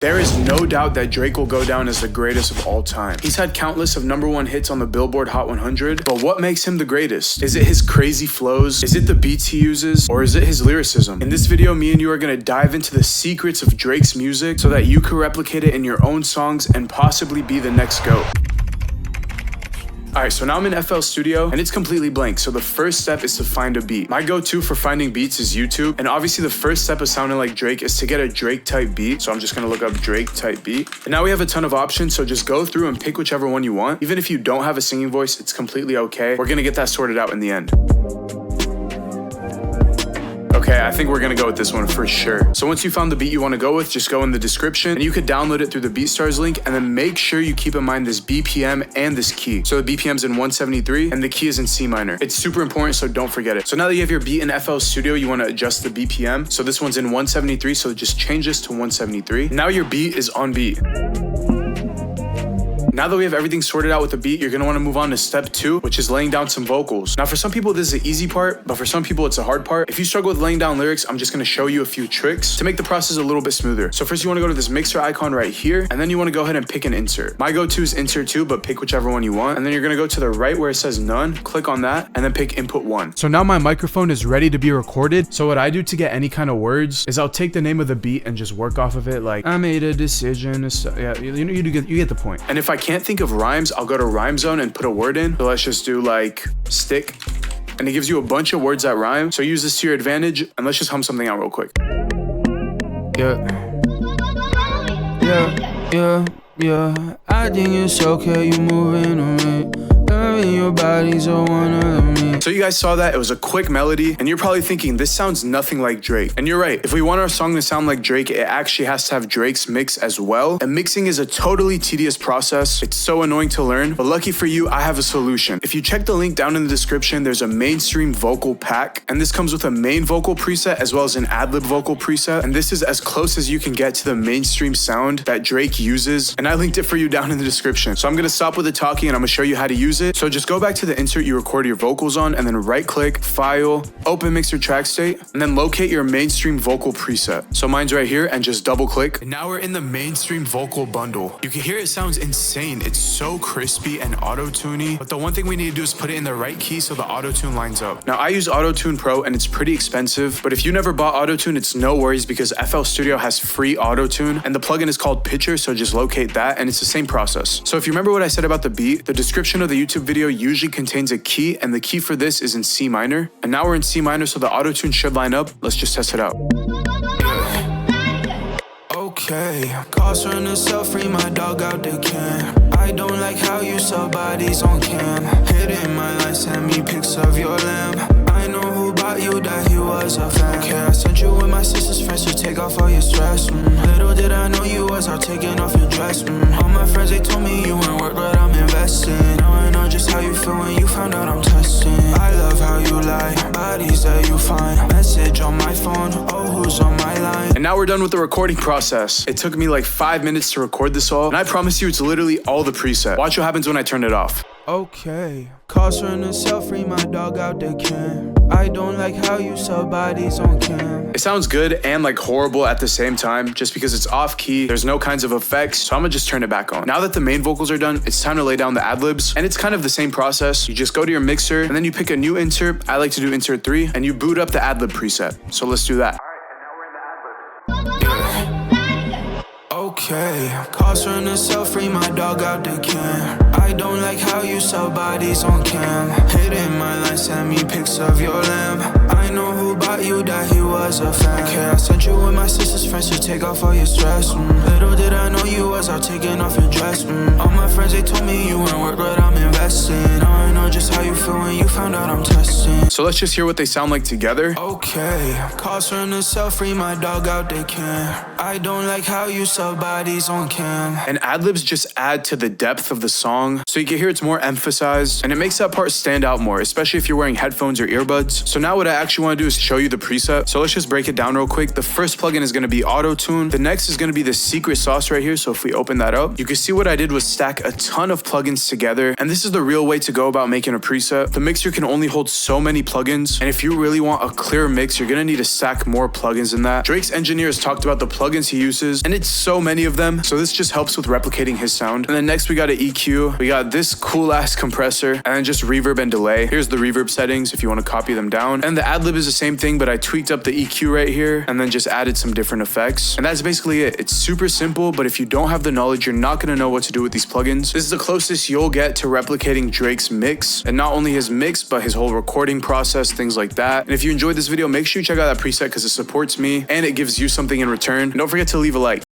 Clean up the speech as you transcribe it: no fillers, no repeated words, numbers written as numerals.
There is no doubt that Drake will go down as the greatest of all time. He's had countless of #1 hits on the Billboard Hot 100, but what makes him the greatest? Is it his crazy flows? Is it the beats he uses? Or is it his lyricism? In this video, me and you are gonna dive into the secrets of Drake's music so that you can replicate it in your own songs and possibly be the next GOAT. Alright, so now I'm in FL Studio and it's completely blank, so the first step is to find a beat. My go-to for finding beats is YouTube, and obviously the first step of sounding like Drake is to get a Drake type beat, so I'm just gonna look up Drake type beat. And now we have a ton of options, so just go through and pick whichever one you want. Even if you don't have a singing voice, it's completely okay. We're gonna get that sorted out in the end. Okay, I think we're gonna go with this one for sure. So once you found the beat you wanna go with, just go in the description and you could download it through the BeatStars link, and then make sure you keep in mind this BPM and this key. So the BPM's in 173 and the key is in C minor. It's super important, so don't forget it. So now that you have your beat in FL Studio, you wanna adjust the BPM. So this one's in 173, so just change this to 173. Now your beat is on beat. Now that we have everything sorted out with the beat, you're gonna wanna move on to step 2, which is laying down some vocals. Now for some people, this is the easy part, but for some people, it's a hard part. If you struggle with laying down lyrics, I'm just gonna show you a few tricks to make the process a little bit smoother. So first you wanna go to this mixer icon right here, and then you wanna go ahead and pick an insert. My go-to is insert 2, but pick whichever one you want. And then you're gonna go to the right where it says none, click on that, and then pick input 1. So now my microphone is ready to be recorded. So what I do to get any kind of words is I'll take the name of the beat and just work off of it. Like, I made a decision. Yeah, you get the point. And if I can't think of rhymes, I'll go to Rhyme Zone and put a word in. So let's just do like stick. And it gives you a bunch of words that rhyme. So use this to your advantage, and let's just hum something out real quick. Yeah. I think it's okay, you moving on me. Your body's a one of me. So you guys saw that, it was a quick melody, and you're probably thinking, this sounds nothing like Drake. And you're right, if we want our song to sound like Drake, it actually has to have Drake's mix as well. And mixing is a totally tedious process. It's so annoying to learn, but lucky for you, I have a solution. If you check the link down in the description, there's a mainstream vocal pack, and this comes with a main vocal preset as well as an adlib vocal preset. And this is as close as you can get to the mainstream sound that Drake uses. And I linked it for you down in the description. So I'm gonna stop with the talking and I'm gonna show you how to use it. So just go back to the insert you record your vocals on, and then right click, file, open mixer track state, and then locate your mainstream vocal preset. So mine's right here, and just double click. And now we're in the mainstream vocal bundle. You can hear it sounds insane. It's so crispy and auto-tuney, but the one thing we need to do is put it in the right key so the auto-tune lines up. Now I use Auto-Tune Pro and it's pretty expensive, but if you never bought Auto-Tune, it's no worries because FL Studio has free Auto-Tune, and the plugin is called Pitcher, so just locate that, and it's the same process. So if you remember what I said about the beat, the description of the YouTube video usually contains a key, and the key for this is in C minor. And now we're in C minor, so the auto-tune should line up. Let's just test it out. Okay, calls from the cell, free my dog out the can. I don't like how you sell bodies on cam. Hitting my line, send me pics of your lamb. I know who bought you, that he was a fan. Okay, I sent you with my sister's friends to take off all your stress. Little did I know you was out taking off your dress. All my friends, they told me you ain't work, but I'm investing. Now I know just how you feel when you found out I'm testing. I love how you lie, bodies that you find. Message on my phone, oh, who's on my line? And now we're done with the recording process. It took me like 5 minutes to record this all, and I promise you it's literally all the preset. Watch what happens when I turn it off. Okay, calls from the cell, free my dog out the can. I don't like how you sell bodies on cam. It sounds good and like horrible at the same time, just because it's off key, there's no kinds of effects, so I'm gonna just turn it back on. Now that the main vocals are done, it's time to lay down the ad-libs, and it's kind of the same process. You just go to your mixer, and then you pick a new insert. I like to do insert 3, and you boot up the ad-lib preset. So let's do that. Okay, calls from the cell, free my dog out the can. I don't like how you sell bodies on cam. Hitting my line, send me pics of your lamb. I know who bought you, that he was a fan. Okay, I sent you with my sister's friends to take off all your stress. Little did I know you was out taking off your dress. All my friends, they told me you ain't work, but I'm investing. Now I know just how you feel when you found out I'm testing. So let's just hear what they sound like together. Okay, calls from the cell, free my dog out the can. I don't like how you sell bodies on cam. And ad-libs just add to the depth of the song, so you can hear it's more emphasized, and it makes that part stand out more, especially if you're wearing headphones or earbuds. So now what I actually want to do is show you the preset. So let's just break it down real quick. The first plugin is going to be Auto-Tune. The next is going to be the secret sauce right here. So if we open that up, you can see what I did was stack a ton of plugins together, and this is the real way to go about making a preset. The mixer can only hold so many plugins, and if you really want a clear mix, you're going to need to stack more plugins than that. Drake's engineers talked about the plugins he uses, and it's so many many of them, so this just helps with replicating his sound. And then next we got an EQ. We got this cool ass compressor, and then just reverb and delay. Here's the reverb settings if you want to copy them down. And the adlib is the same thing, but I tweaked up the EQ right here and then just added some different effects. And that's basically it. It's super simple, but if you don't have the knowledge, you're not going to know what to do with these plugins. This is the closest you'll get to replicating Drake's mix, and not only his mix, but his whole recording process, things like that. And if you enjoyed this video, make sure you check out that preset because it supports me and it gives you something in return. And don't forget to leave a like.